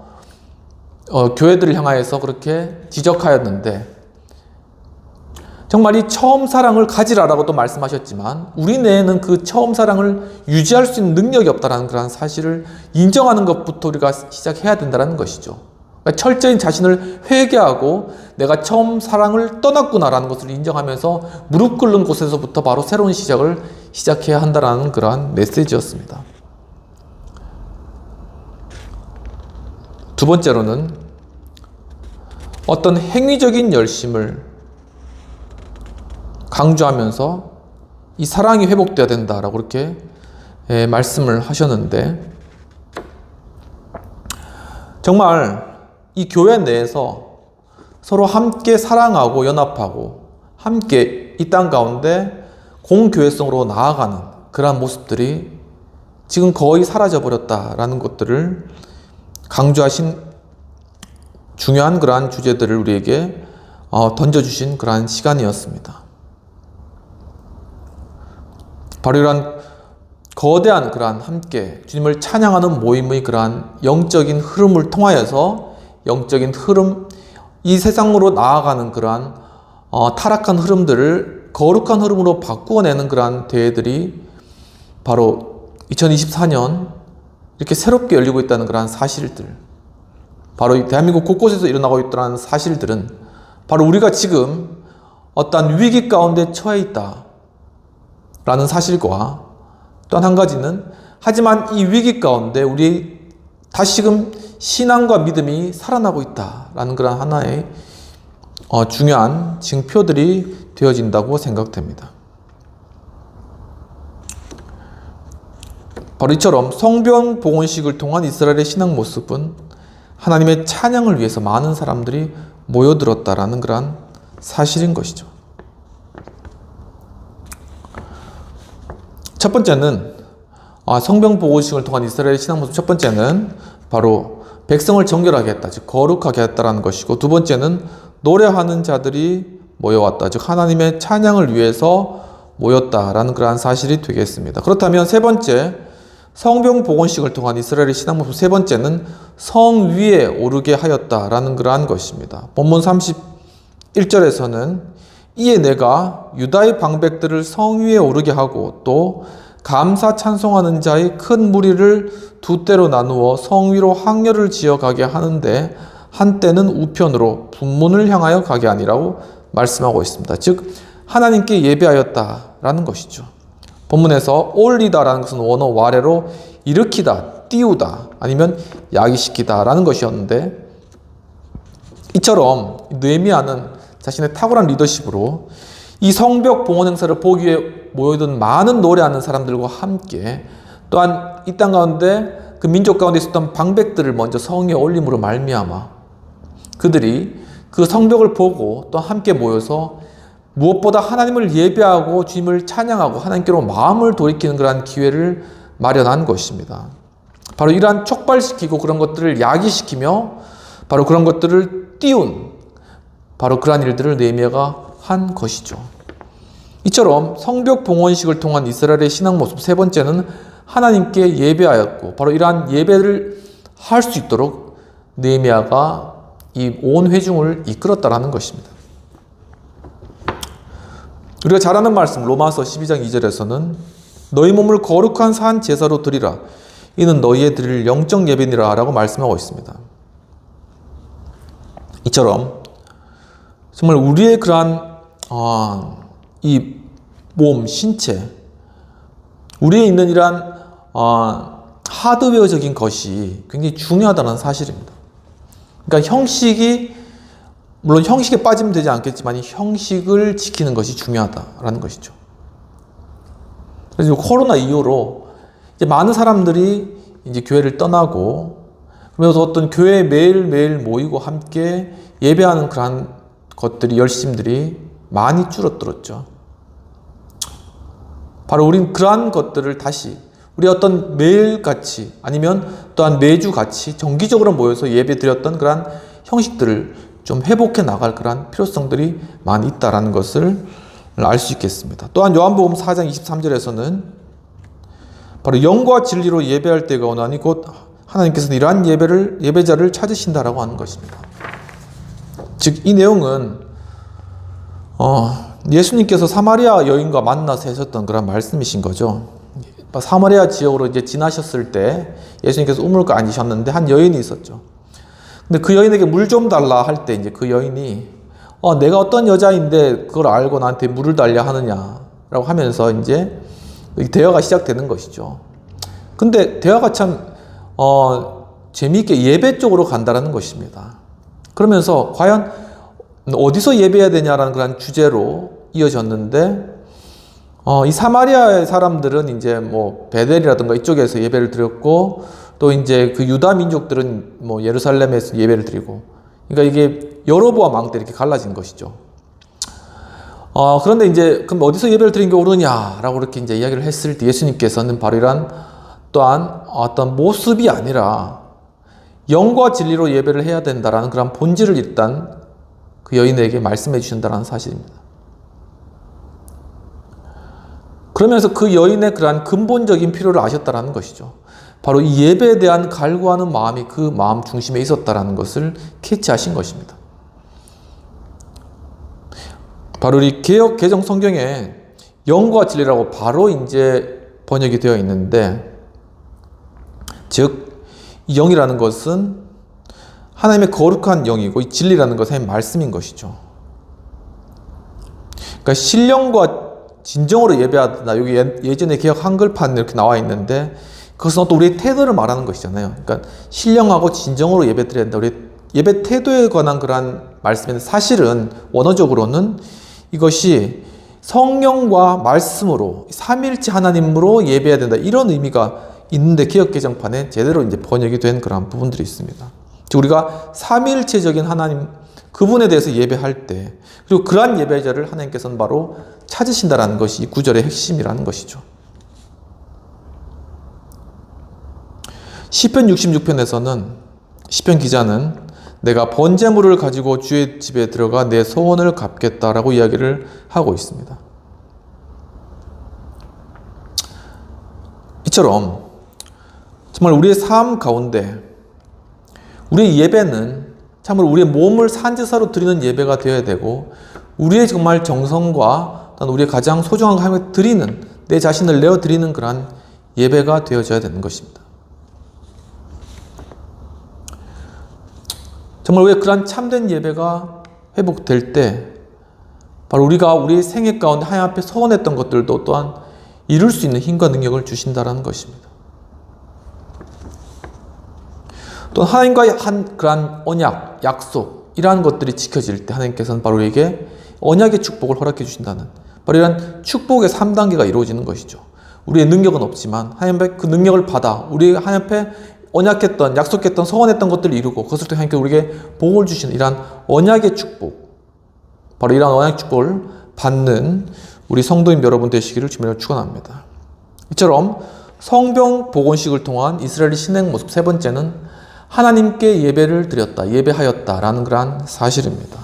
교회들을 향하여서 그렇게 지적하였는데, 정말 이 처음 사랑을 가지라라고 또 말씀하셨지만 우리 내에는 그 처음 사랑을 유지할 수 있는 능력이 없다는 그런 사실을 인정하는 것부터 우리가 시작해야 된다는 것이죠. 그러니까 철저히 자신을 회개하고 내가 처음 사랑을 떠났구나라는 것을 인정하면서 무릎 꿇는 곳에서부터 바로 새로운 시작을 시작해야 한다는 그러한 메시지였습니다. 두 번째로는 어떤 행위적인 열심을 강조하면서 이 사랑이 회복되어야 된다라고 그렇게 말씀을 하셨는데, 정말 이 교회 내에서 서로 함께 사랑하고 연합하고 함께 이 땅 가운데 공교회성으로 나아가는 그러한 모습들이 지금 거의 사라져버렸다라는 것들을 강조하신 중요한 그러한 주제들을 우리에게 던져주신 그러한 시간이었습니다. 바로 이러한 거대한 그러한 함께 주님을 찬양하는 모임의 그러한 영적인 흐름을 통하여서 영적인 흐름, 이 세상으로 나아가는 그러한 타락한 흐름들을 거룩한 흐름으로 바꾸어내는 그러한 대회들이 바로 2024년 이렇게 새롭게 열리고 있다는 그러한 사실들, 바로 이 대한민국 곳곳에서 일어나고 있다는 사실들은 바로 우리가 지금 어떠한 위기 가운데 처해 있다 라는 사실과, 또 한 가지는 하지만 이 위기 가운데 우리 다시금 신앙과 믿음이 살아나고 있다라는 그런 하나의 중요한 징표들이 되어진다고 생각됩니다. 바로 이처럼 성전 봉헌식을 통한 이스라엘의 신앙 모습은 하나님의 찬양을 위해서 많은 사람들이 모여들었다라는 그런 사실인 것이죠. 첫 번째는 성경 봉헌식을 통한 이스라엘의 신앙 모습, 첫 번째는 바로 백성을 정결하게 했다, 즉 거룩하게 했다라는 것이고, 두 번째는 노래하는 자들이 모여왔다, 즉 하나님의 찬양을 위해서 모였다라는 그러한 사실이 되겠습니다. 그렇다면 세 번째, 성경 봉헌식을 통한 이스라엘의 신앙 모습 세 번째는 성 위에 오르게 하였다라는 그러한 것입니다. 본문 31절에서는 이에 내가 유다의 방백들을 성 위에 오르게 하고 또 감사 찬송하는 자의 큰 무리를 두 때로 나누어 성 위로 항렬을 지어 가게 하는데 한때는 우편으로 분문을 향하여 가게 아니라고 말씀하고 있습니다. 즉 하나님께 예배하였다라는 것이죠. 본문에서 올리다라는 것은 원어 와레로 일으키다, 띄우다, 아니면 야기시키다 라는 것이었는데, 이처럼 느헤미야는 자신의 탁월한 리더십으로 이 성벽 봉헌 행사를 보기 위해 모여든 많은 노래하는 사람들과 함께, 또한 이 땅 가운데 그 민족 가운데 있었던 방백들을 먼저 성에 올림으로 말미암아 그들이 그 성벽을 보고 또 함께 모여서 무엇보다 하나님을 예배하고 주님을 찬양하고 하나님께로 마음을 돌이키는 그러한 기회를 마련한 것입니다. 바로 이러한 촉발시키고 그런 것들을 야기시키며 바로 그런 것들을 띄운 바로 그러한 일들을 느헤미야가 한 것이죠. 이처럼 성벽 봉헌식을 통한 이스라엘의 신앙 모습 세 번째는 하나님께 예배하였고, 바로 이러한 예배를 할 수 있도록 느헤미야가 이 온 회중을 이끌었다라는 것입니다. 우리가 잘 아는 말씀 로마서 12장 2절에서는 너희 몸을 거룩한 산 제사로 드리라, 이는 너희의 드릴 영적 예배니라 라고 말씀하고 있습니다. 이처럼 정말 우리의 그러한 이 몸, 신체, 우리에 있는 이러한 하드웨어적인 것이 굉장히 중요하다는 사실입니다. 그러니까 물론 형식에 빠지면 되지 않겠지만 이 형식을 지키는 것이 중요하다라는 것이죠. 그래서 코로나 이후로 이제 많은 사람들이 이제 교회를 떠나고, 그러면서 어떤 교회에 매일매일 모이고 함께 예배하는 그러한 것들이, 열심들이 많이 줄어들었죠. 바로 우린 그러한 것들을 다시 우리 어떤 매일같이 아니면 또한 매주같이 정기적으로 모여서 예배 드렸던 그러한 형식들을 좀 회복해 나갈 그러한 필요성들이 많이 있다는 것을 알 수 있겠습니다. 또한 요한복음 4장 23절에서는 바로 영과 진리로 예배할 때가 오나니 곧 하나님께서는 이러한 예배자를 찾으신다라고 하는 것입니다. 즉 이 내용은 예수님께서 사마리아 여인과 만나서 하셨던 그런 말씀이신 거죠. 사마리아 지역으로 이제 지나셨을 때 예수님께서 우물가 앉으셨는데 한 여인이 있었죠. 근데 그 여인에게 물 좀 달라 할 때 이제 그 여인이 내가 어떤 여자인데 그걸 알고 나한테 물을 달라 하느냐라고 하면서 이제 대화가 시작되는 것이죠. 근데 대화가 참 재미있게 예배 쪽으로 간다라는 것입니다. 그러면서 과연 어디서 예배해야 되냐라는 그런 주제로 이어졌는데 이 사마리아의 사람들은 이제 뭐 베델이라든가 이쪽에서 예배를 드렸고 또 이제 그 유다 민족들은 뭐 예루살렘에서 예배를 드리고 그러니까 이게 여로보와 망 때 이렇게 갈라진 것이죠. 그런데 이제 그럼 어디서 예배를 드린 게 옳으냐라고 이렇게 이제 이야기를 했을 때 예수님께서는 바로 이러한 또한 어떤 모습이 아니라 영과 진리로 예배를 해야 된다라는 그런 본질을 일단 그 여인에게 말씀해 주신다는 사실입니다. 그러면서 그 여인의 그러한 근본적인 필요를 아셨다라는 것이죠. 바로 이 예배에 대한 갈구하는 마음이 그 마음 중심에 있었다라는 것을 캐치하신 것입니다. 바로 이 개정 성경에 영과 진리라고 바로 이제 번역이 되어 있는데, 즉 이 영이라는 것은 하나님의 거룩한 영이고 이 진리라는 것은 말씀인 것이죠. 그러니까 신령과 진정으로 예배하다, 여기 예전에 개역 한글판 이렇게 나와 있는데 그것은 또 우리의 태도를 말하는 것이잖아요. 그러니까 신령하고 진정으로 예배 드려야 된다. 우리 예배 태도에 관한 그러한 말씀인데 사실은 원어적으로는 이것이 성령과 말씀으로 삼위일체 하나님으로 예배해야 된다, 이런 의미가 있는데 개역 개정판에 제대로 이제 번역이 된 그런 부분들이 있습니다. 즉 우리가 삼위일체적인 하나님 그분에 대해서 예배할 때, 그리고 그러한 예배자를 하나님께서는 바로 찾으신다라는 것이 이 구절의 핵심이라는 것이죠. 시편 66편에서는 시편 기자는 내가 번제물을 가지고 주의 집에 들어가 내 소원을 갚겠다라고 이야기를 하고 있습니다. 이처럼 정말 우리의 삶 가운데 우리의 예배는 참으로 우리의 몸을 산제사로 드리는 예배가 되어야 되고, 우리의 정말 정성과 우리의 가장 소중한 걸 하며 드리는, 내 자신을 내어 드리는 그러한 예배가 되어져야 되는 것입니다. 정말 우리의 그러한 참된 예배가 회복될 때 바로 우리가 우리의 생애 가운데 하나님 앞에 소원했던 것들도 또한 이룰 수 있는 힘과 능력을 주신다는 것입니다. 또 하나님과의 한 그러한 언약, 약속, 이러한 것들이 지켜질 때 하나님께서는 바로 우리에게 언약의 축복을 허락해 주신다는, 바로 이런 축복의 3단계가 이루어지는 것이죠. 우리의 능력은 없지만 하나님 앞에 그 능력을 받아 우리 하나님 앞에 언약했던, 약속했던, 소원했던 것들을 이루고 그것을 통해 하나님께서 우리에게 복을 주시는 이러한 언약의 축복, 바로 이러한 언약 축복을 받는 우리 성도인 여러분 되시기를 주님으로 축원합니다. 이처럼 성경 복원식을 통한 이스라엘의 신앙 모습, 세 번째는 하나님께 예배를 드렸다, 예배하였다라는 그러한 사실입니다.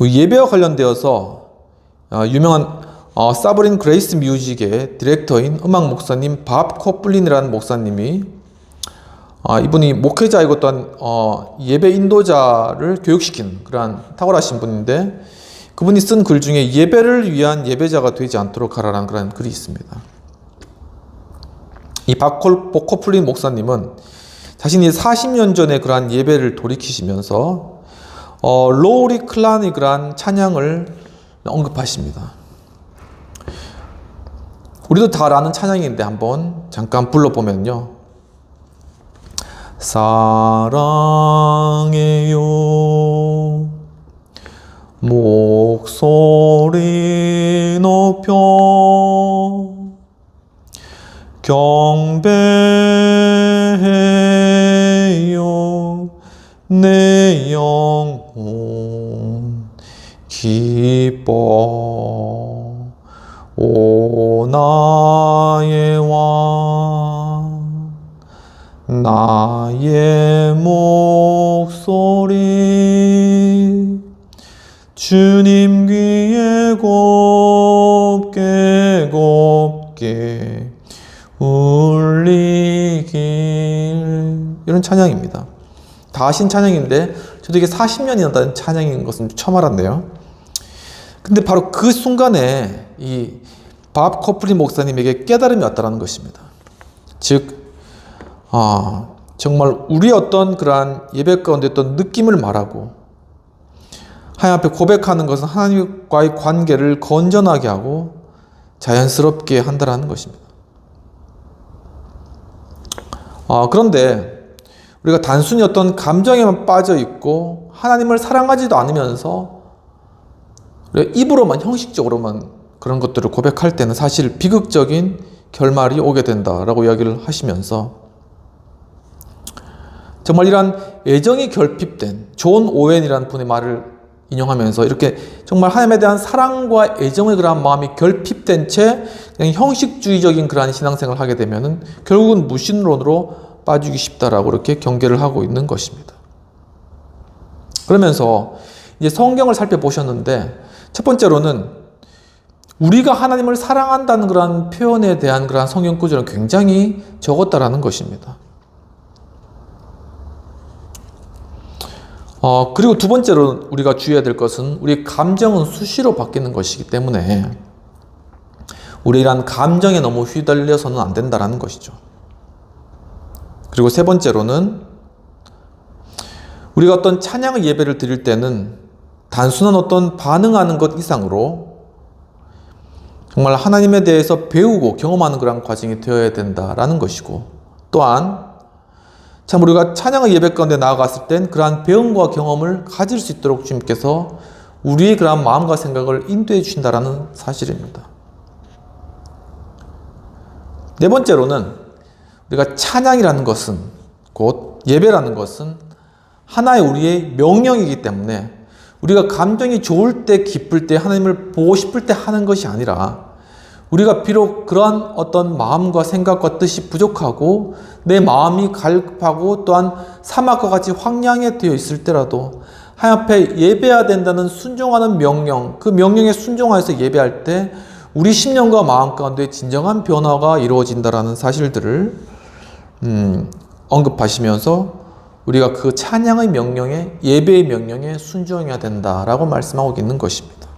예배와 관련되어서 유명한 사브린 그레이스 뮤직의 디렉터인 음악 목사님 밥 코플린이라는 목사님이, 이분이 목회자이고 또한 예배 인도자를 교육시키는 그러한 탁월하신 분인데, 그분이 쓴 글 중에 예배를 위한 예배자가 되지 않도록 하라는 그런 글이 있습니다. 이 밥 코플린 목사님은 자신이 40년 전에 그러한 예배를 돌이키시면서 로우리 클란의 그러한 찬양을 언급하십니다. 우리도 다 아는 찬양인데 한번 잠깐 불러보면요. 사랑해요 목소리 높여 경배해요 내 영혼 기뻐. 오 나의 왕, 나의 목소리 주님 귀에 곱게 곱게 울리길. 이런 찬양입니다. 다 아신 찬양인데 저도 이게 40년이 넘는 찬양인 것은 처음 알았네요. 근데 바로 그 순간에 이 밥 커프리 목사님에게 깨달음이 왔다는 것입니다. 즉 정말 우리의 어떤 그러한 예배 가운데 어떤 느낌을 말하고 하나님 앞에 고백하는 것은 하나님과의 관계를 건전하게 하고 자연스럽게 한다는 것입니다. 그런데 우리가 단순히 어떤 감정에만 빠져 있고 하나님을 사랑하지도 않으면서 우리가 입으로만 형식적으로만 그런 것들을 고백할 때는 사실 비극적인 결말이 오게 된다라고 이야기를 하시면서 정말 이러한 애정이 결핍된 존 오웬이라는 분의 말을 인용하면서 이렇게 정말 하나님에 대한 사랑과 애정의 그러한 마음이 결핍된 채 그냥 형식주의적인 그러한 신앙생활을 하게 되면은 결국은 무신론으로 빠지기 쉽다라고 이렇게 경계를 하고 있는 것입니다. 그러면서 이제 성경을 살펴보셨는데 첫 번째로는 우리가 하나님을 사랑한다는 그러한 표현에 대한 그러한 성경 구절은 굉장히 적었다라는 것입니다. 그리고 두 번째로 우리가 주의해야 될 것은 우리 감정은 수시로 바뀌는 것이기 때문에 우리 이러한 감정에 너무 휘둘려서는 안 된다는 것이죠. 그리고 세 번째로는 우리가 어떤 찬양의 예배를 드릴 때는 단순한 어떤 반응하는 것 이상으로 정말 하나님에 대해서 배우고 경험하는 그런 과정이 되어야 된다라는 것이고, 또한 참 우리가 찬양의 예배 가운데 나아갔을 땐 그러한 배움과 경험을 가질 수 있도록 주님께서 우리의 그러한 마음과 생각을 인도해 주신다라는 사실입니다. 네 번째로는 우리가 찬양이라는 것은, 곧 예배라는 것은 하나의 우리의 명령이기 때문에 우리가 감정이 좋을 때, 기쁠 때, 하나님을 보고 싶을 때 하는 것이 아니라 우리가 비록 그러한 어떤 마음과 생각과 뜻이 부족하고 내 마음이 갈급하고 또한 사막과 같이 황량해 되어 있을 때라도 하나님 앞에 예배해야 된다는 순종하는 명령, 그 명령에 순종하여서 예배할 때 우리 심령과 마음 가운데 진정한 변화가 이루어진다라는 사실들을 언급하시면서 우리가 그 찬양의 명령에, 예배의 명령에 순종해야 된다라고 말씀하고 있는 것입니다.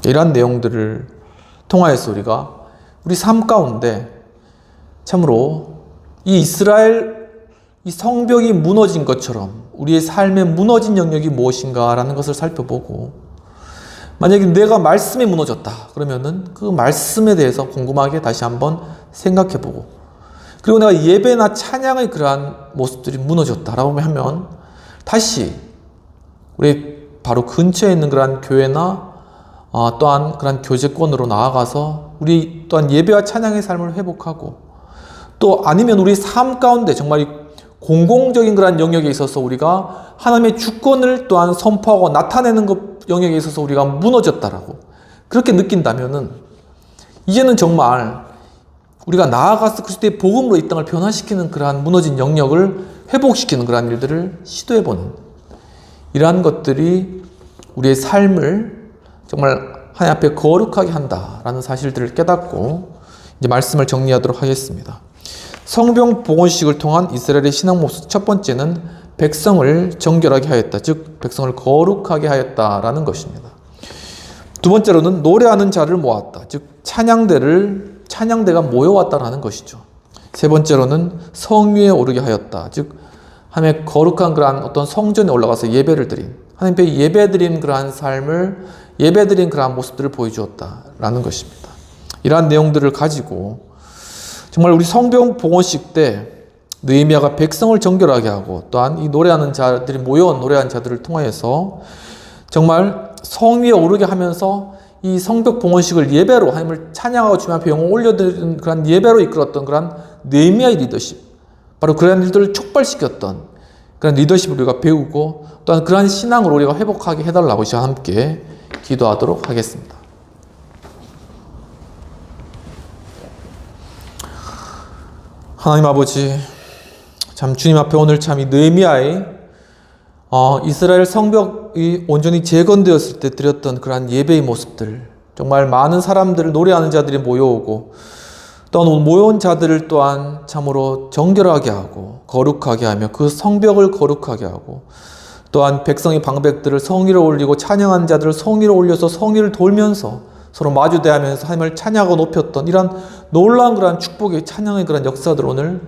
이러한 내용들을 통하여서 우리가 우리 삶 가운데 참으로 이 이스라엘 이 성벽이 무너진 것처럼 우리의 삶에 무너진 영역이 무엇인가라는 것을 살펴보고, 만약에 내가 말씀에 무너졌다 그러면은 그 말씀에 대해서 궁금하게 다시 한번 생각해보고, 그리고 내가 예배나 찬양의 그러한 모습들이 무너졌다라고 하면 다시 우리 바로 근처에 있는 그러한 교회나 또한 그런 교제권으로 나아가서 우리 또한 예배와 찬양의 삶을 회복하고, 또 아니면 우리 삶 가운데 정말 공공적인 그런 영역에 있어서 우리가 하나님의 주권을 또한 선포하고 나타내는 것 영역에 있어서 우리가 무너졌다라고 그렇게 느낀다면은 이제는 정말 우리가 나아가서 그리스도의 복음으로 이 땅을 변화시키는 그러한 무너진 영역을 회복시키는 그러한 일들을 시도해보는, 이러한 것들이 우리의 삶을 정말 하나님 앞에 거룩하게 한다라는 사실들을 깨닫고 이제 말씀을 정리하도록 하겠습니다. 성경 복원식을 통한 이스라엘의 신앙 모습, 첫 번째는 백성을 정결하게 하였다, 즉 백성을 거룩하게 하였다라는 것입니다. 두 번째로는 노래하는 자를 모았다, 즉 찬양대가 모여왔다라는 것이죠. 세 번째로는 성위에 오르게 하였다, 즉 하나님의 거룩한 그러한 어떤 성전에 올라가서 예배를 드린, 하나님 앞에 예배드린 그러한 삶을, 예배드린 그러한 모습들을 보여주었다라는 것입니다. 이러한 내용들을 가지고 정말 우리 성경 봉헌식 때 느헤미야가 백성을 정결하게 하고, 또한 이 노래하는 자들이 모여온 노래하는 자들을 통하여서 정말 성위에 오르게 하면서 이 성벽 봉헌식을 예배로 하나님을 찬양하고 주님 앞에 영혼 올려드리는 그런 예배로 이끌었던 그런 느헤미야의 리더십, 바로 그런 일들을 촉발시켰던 그런 리더십을 우리가 배우고 또한 그러한 신앙으로 우리가 회복하게 해달라고 시간 함께 기도하도록 하겠습니다. 하나님 아버지, 참 주님 앞에 오늘 참 이 느헤미야의 이스라엘 성벽이 온전히 재건되었을 때 드렸던 그러한 예배의 모습들, 정말 많은 사람들을 노래하는 자들이 모여오고 또한 모여온 자들을 또한 참으로 정결하게 하고 거룩하게 하며 그 성벽을 거룩하게 하고 또한 백성의 방백들을 성의를 올리고 찬양한 자들을 성의를 올려서 성의를 돌면서 서로 마주대하면서 하나님을 찬양하고 높였던 이러한 놀라운 그러한 축복의 찬양의 그런 역사들 오늘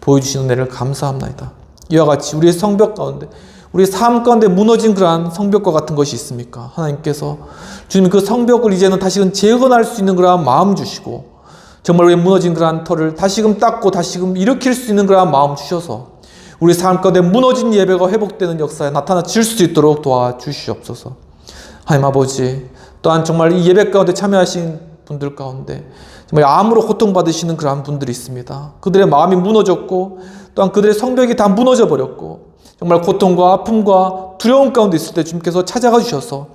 보여주시는 은혜를 감사합니다. 이와 같이 우리의 성벽 가운데 우리의 삶 가운데 무너진 그러한 성벽과 같은 것이 있습니까? 하나님께서 주님 그 성벽을 이제는 다시금 재건할 수 있는 그러한 마음 주시고 정말 우리의 무너진 그러한 터를 다시금 닦고 다시금 일으킬 수 있는 그러한 마음 주셔서 우리 삶 가운데 무너진 예배가 회복되는 역사에 나타나질 수 있도록 도와주시옵소서. 하나님 아버지, 또한 정말 이 예배 가운데 참여하신 분들 가운데 정말 암으로 고통받으시는 그러한 분들이 있습니다. 그들의 마음이 무너졌고 또한 그들의 성벽이 다 무너져 버렸고 정말 고통과 아픔과 두려움 가운데 있을 때 주님께서 찾아가 주셔서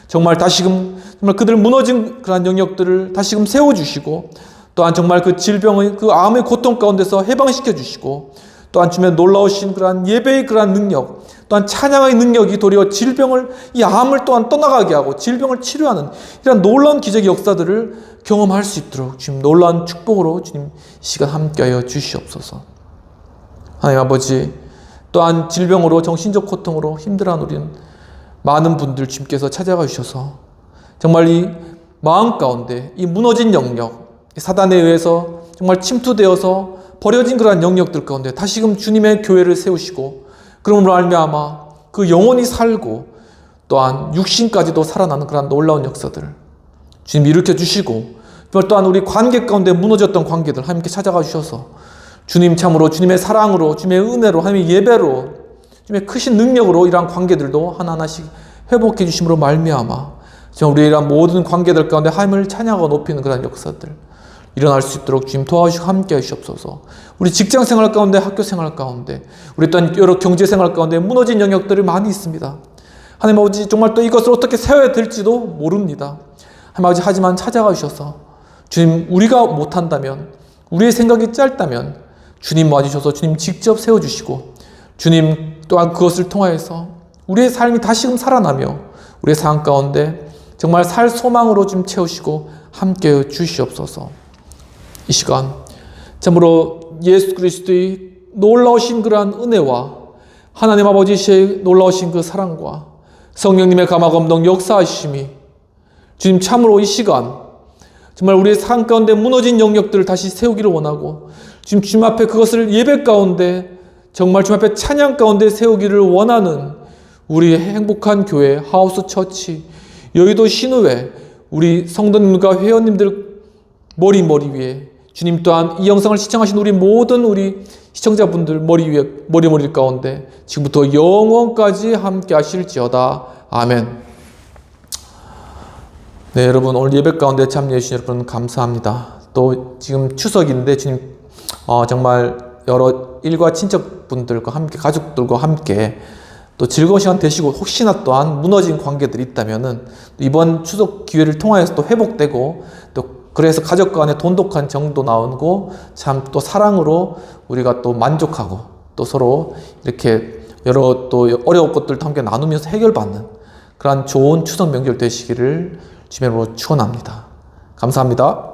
정말 다시금 정말 그들 무너진 그러한 영역들을 다시금 세워주시고 또한 정말 그 질병의 그 암의 고통 가운데서 해방시켜 주시고 또한 주님의 놀라우신 그러한 예배의 그러한 능력 또한 찬양의 능력이 도리어 질병을 이 암을 또한 떠나가게 하고 질병을 치료하는 이런 놀라운 기적의 역사들을 경험할 수 있도록 주님 놀라운 축복으로 주님 이 시간 함께하여 주시옵소서. 하나님 아버지, 또한 질병으로 정신적 고통으로 힘들어하는 우리는 많은 분들 주님께서 찾아가 주셔서 정말 이 마음 가운데 이 무너진 영역 사단에 의해서 정말 침투되어서 버려진 그러한 영역들 가운데 다시금 주님의 교회를 세우시고 그러므로 말미암아 그 영혼이 살고 또한 육신까지도 살아나는 그러한 놀라운 역사들을 주님 일으켜 주시고 또한 우리 관계 가운데 무너졌던 관계들 하나님께 찾아가 주셔서 주님 참으로 주님의 사랑으로 주님의 은혜로 하나님의 예배로 주님의 크신 능력으로 이러한 관계들도 하나하나씩 회복해 주심으로 말미암아 우리의 이러한 모든 관계들 가운데 하나님을 찬양하고 높이는 그러한 역사들 일어날 수 있도록 주님 도와주시고 함께 하시옵소서. 우리 직장생활 가운데 학교생활 가운데 우리 또한 여러 경제생활 가운데 무너진 영역들이 많이 있습니다. 하나님 아버지 정말 또 이것을 어떻게 세워야 될지도 모릅니다. 하나님 아버지 하지만 찾아가 주셔서 주님 우리가 못한다면 우리의 생각이 짧다면 주님 와주셔서 주님 직접 세워주시고 주님 또한 그것을 통하여서 우리의 삶이 다시금 살아나며 우리의 삶 가운데 정말 살 소망으로 좀 채우시고 함께 주시옵소서. 이 시간 참으로 예수 그리스도의 놀라우신 그러한 은혜와 하나님 아버지의 놀라우신 그 사랑과 성령님의 감화감동 역사하심이 주님 참으로 이 시간 정말 우리의 삶 가운데 무너진 영역들을 다시 세우기를 원하고 지금 주님 앞에 그것을 예배 가운데 정말 주님 앞에 찬양 가운데 세우기를 원하는 우리의 행복한 교회 하우스 처치 여의도 신우회 우리 성도님과 회원님들 머리 위에 주님 또한 이 영상을 시청하신 우리 모든 우리 시청자분들 머리 가운데 지금부터 영원까지 함께 하실지어다. 아멘. 네, 여러분 오늘 예배 가운데 참여해 주신 여러분 감사합니다. 또 지금 추석인데 주님 정말 여러 일과 친척분들과 함께 가족들과 함께 또 즐거운 시간 되시고 혹시나 또한 무너진 관계들이 있다면은 이번 추석 기회를 통하여서 또 회복되고 또 그래서 가족 간에 돈독한 정도 나오고 참 또 사랑으로 우리가 또 만족하고 또 서로 이렇게 여러 또 어려운 것들도 함께 나누면서 해결받는 그런 좋은 추석 명절 되시기를 주님으로 축원합니다. 감사합니다.